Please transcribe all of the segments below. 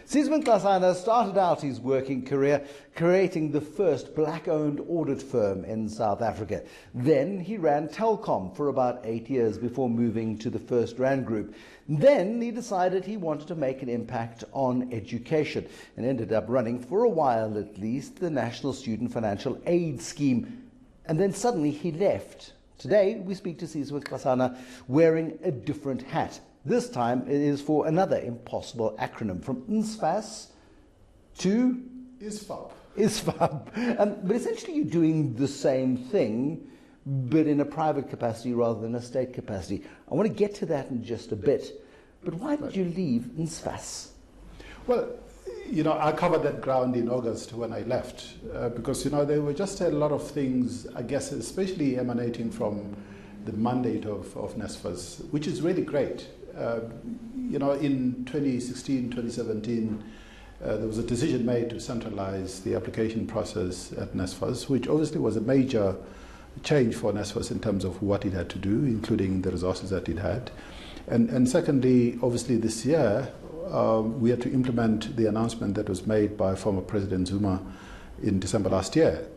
Sizwe Nxasana started out his working career creating the first black-owned audit firm in South Africa. Then he ran Telkom for about 8 years before moving to the First Rand Group. Then he decided he wanted to make an impact on education and ended up running, for a while at least, the National Student Financial Aid Scheme. And then suddenly he left. Today we speak to Sizwe Nxasana wearing a different hat. This time it is for another impossible acronym, from NSFAS to ISFAB. But essentially you're doing the same thing, but in a private capacity rather than a state capacity. I want to get to that in just a bit. But why did you leave NSFAS? Well, I covered that ground in August when I left, because, there were just a lot of things, I guess, especially emanating from the mandate of NSFAS, which is really great. In 2016, 2017, there was a decision made to centralize the application process at NSFAS, which obviously was a major change for NSFAS in terms of what it had to do, including the resources that it had. And secondly, obviously this year, we had to implement the announcement that was made by former President Zuma in December last year,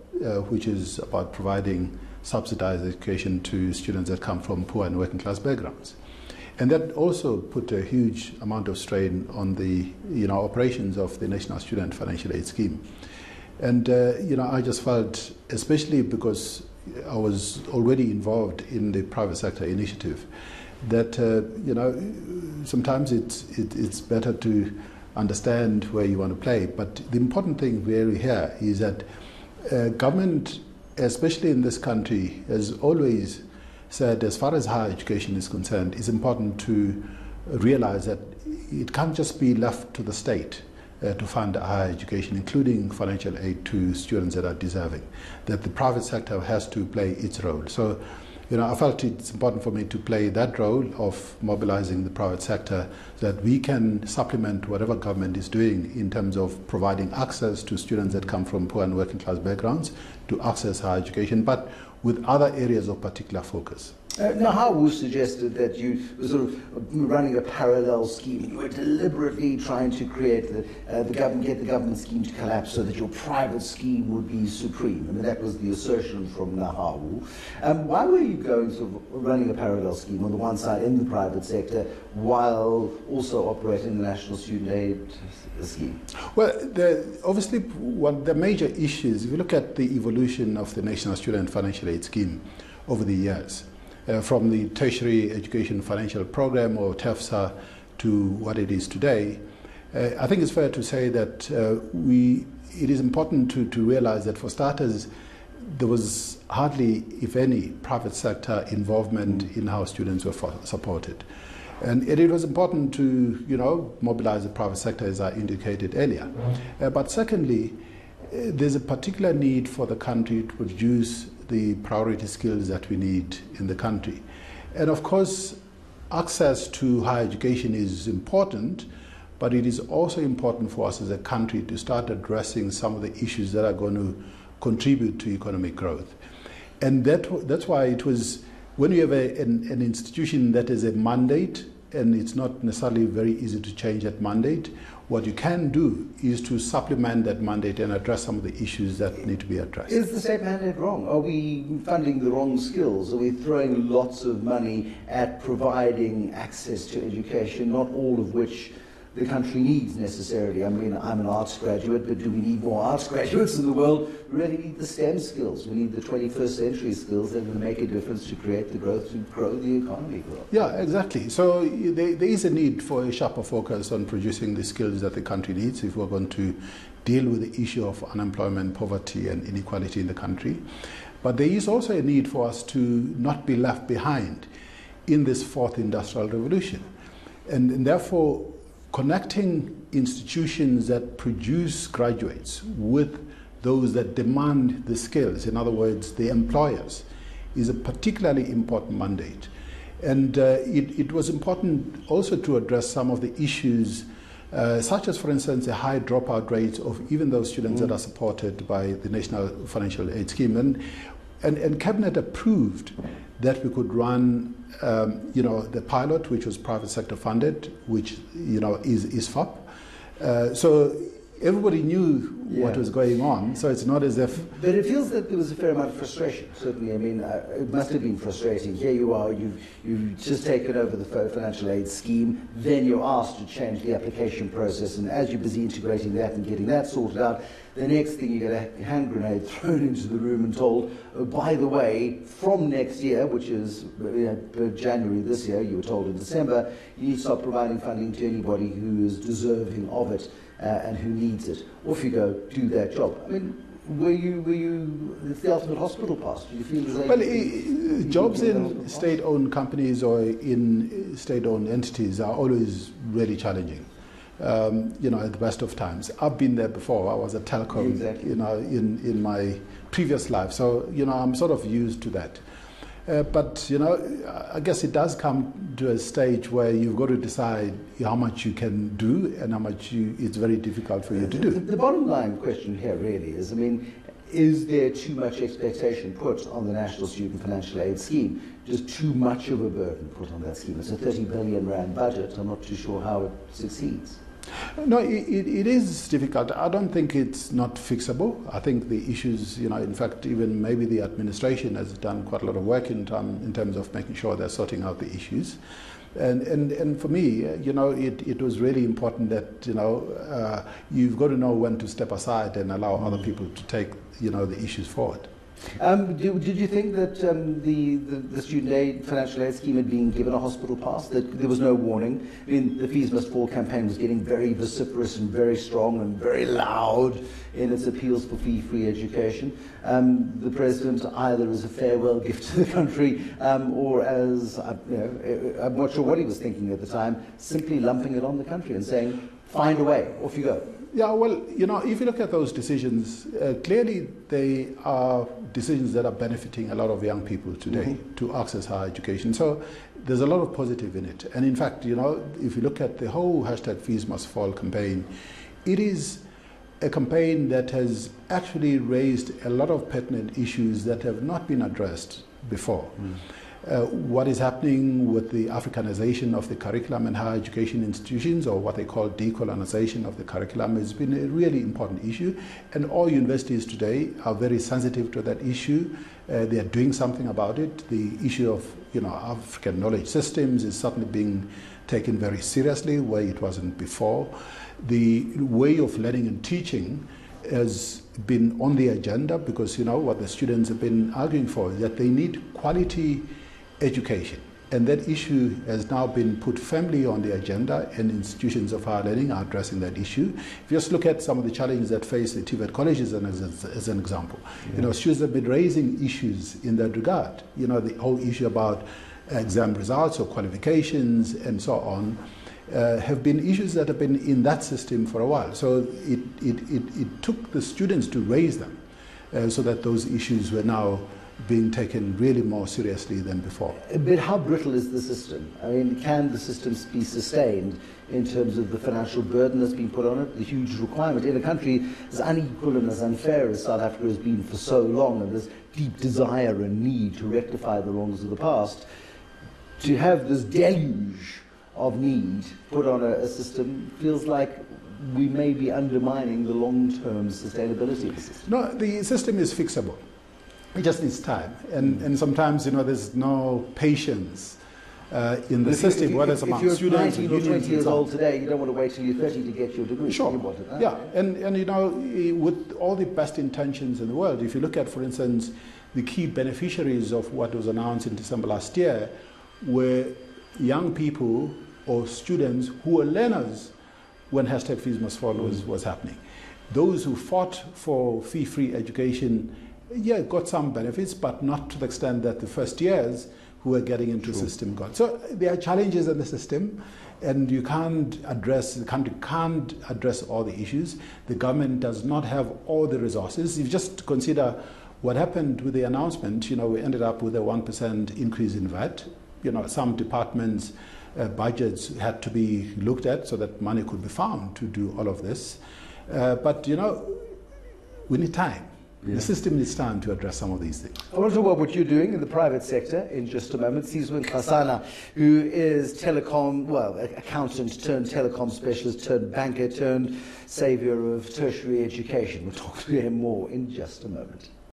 which is about providing subsidized education to students that come from poor and working class backgrounds. And that also put a huge amount of strain on the operations of the National Student Financial Aid Scheme. And I just felt, especially because I was already involved in the private sector initiative, that sometimes it's better to understand where you want to play. But the important thing really here is that government, especially in this country, has always said, as far as higher education is concerned, it's important to realize that it can't just be left to the state to fund higher education, including financial aid to students that are deserving, that the private sector has to play its role. So, I felt it's important for me to play that role of mobilizing the private sector so that we can supplement whatever government is doing in terms of providing access to students that come from poor and working class backgrounds to access higher education, but with other areas of particular focus. Nahawu suggested that you were sort of running a parallel scheme. You were deliberately trying to create get the government scheme to collapse so that your private scheme would be supreme. I mean, that was the assertion from Nahawu. Why were you going sort of running a parallel scheme on the one side in the private sector while also operating the National Student Aid Scheme? Well, obviously, one of the major issues, if you look at the evolution of the National Student Financial Aid Scheme over the years, from the Tertiary Education Financial Program, or TEFSA, to what it is today, I think it's fair to say that it is important to realize that, for starters, there was hardly, if any, private sector involvement in how students were supported. And it was important to, mobilize the private sector, as I indicated earlier. But secondly, there's a particular need for the country to produce the priority skills that we need in the country. And of course, access to higher education is important, but it is also important for us as a country to start addressing some of the issues that are going to contribute to economic growth. And that's why it was, when you have an institution that is a mandate, and it's not necessarily very easy to change that mandate, what you can do is to supplement that mandate and address some of the issues that need to be addressed. Is the state mandate wrong? Are we funding the wrong skills? Are we throwing lots of money at providing access to education, not all of which the country needs necessarily? I mean, I'm an arts graduate, but do we need more arts graduates in the world? We really need the STEM skills. We need the 21st century skills that will make a difference to create the growth, to grow the economy. Yeah, exactly. So there is a need for a sharper focus on producing the skills that the country needs if we're going to deal with the issue of unemployment, poverty, and inequality in the country. But there is also a need for us to not be left behind in this fourth industrial revolution. And therefore, connecting institutions that produce graduates with those that demand the skills, in other words, the employers, is a particularly important mandate. And it was important also to address some of the issues, such as, for instance, the high dropout rates of even those students that are supported by the National Financial Aid Scheme. And Cabinet approved that we could run, the pilot, which was private sector funded, which is ISFAB, So everybody knew what was going on, so it's not as if... But it feels that there was a fair amount of frustration, certainly. I mean, it must have been frustrating. Here you are, you've just taken over the financial aid scheme, then you're asked to change the application process, and as you're busy integrating that and getting that sorted out, the next thing you get a hand grenade thrown into the room and told, oh, by the way, from next year, which is January this year, you were told in December, you need to start providing funding to anybody who is deserving of it and who needs it. Off you go, do that job. I mean, were you it's the ultimate hospital pass? Do you feel as well, jobs in state-owned companies or in state-owned entities are always really challenging. At the best of times. I've been there before. I was at Telkom, in my previous life. So, I'm sort of used to that. But, I guess it does come to a stage where you've got to decide how much you can do and how much it's very difficult for you to do. The bottom line question here really is, is there too much expectation put on the National Student Financial Aid Scheme? Just too much of a burden put on that scheme? It's a 30 billion rand budget. I'm not too sure how it succeeds. No, it is difficult. I don't think it's not fixable. I think the issues, in fact, even maybe the administration has done quite a lot of work in terms of making sure they're sorting out the issues. And for me, it was really important that, you've got to know when to step aside and allow other people to take, the issues forward. Did you think that the student aid financial aid scheme had been given a hospital pass, that there was no warning? The Fees Must Fall campaign was getting very vociferous and very strong and very loud in its appeals for fee-free education. The president, either as a farewell gift to the country or as, I'm not sure what he was thinking at the time, simply lumping it on the country and saying, find a way, off you go. Yeah, well, if you look at those decisions, clearly they are decisions that are benefiting a lot of young people today to access higher education. So there's a lot of positive in it. And in fact, if you look at the whole #Fees Must Fall campaign, it is a campaign that has actually raised a lot of pertinent issues that have not been addressed before. What is happening with the Africanization of the curriculum in higher education institutions, or what they call decolonization of the curriculum, has been a really important issue. And all universities today are very sensitive to that issue. They are doing something about it. The issue of African knowledge systems is certainly being taken very seriously, where it wasn't before. The way of learning and teaching has been on the agenda because what the students have been arguing for is that they need quality education, and that issue has now been put firmly on the agenda, and institutions of higher learning are addressing that issue. If you just look at some of the challenges that face the TVET colleges as an example, students have been raising issues in that regard. The whole issue about exam results or qualifications and so on have been issues that have been in that system for a while. So it took the students to raise them so that those issues were now being taken really more seriously than before. But how brittle is the system? Can the system be sustained in terms of the financial burden that's been put on it, the huge requirement in a country as unequal and as unfair as South Africa has been for so long, and this deep desire and need to rectify the wrongs of the past, to have this deluge of need put on a system feels like we may be undermining the long-term sustainability of the system. No, the system is fixable. It just needs time, and sometimes there's no patience in the system. If you're 19 or 20 years old today, you don't want to wait till you're 30 to get your degree. Sure. You want it, huh? Yeah, and with all the best intentions in the world, if you look at, for instance, the key beneficiaries of what was announced in December last year were young people or students who were learners when #Fees Must Fall was happening. Those who fought for fee-free education, got some benefits, but not to the extent that the first years who are getting into the system got. So there are challenges in the system, and the country can't address all the issues. The government does not have all the resources. If you just consider what happened with the announcement, we ended up with a 1% increase in VAT. Some departments' budgets had to be looked at so that money could be found to do all of this. But we need time. The system needs time to address some of these things. I want to talk about what you're doing in the private sector in just a moment. Sizwe Nxasana, who is accountant turned telecom specialist turned banker turned saviour of tertiary education. We'll talk to him more in just a moment.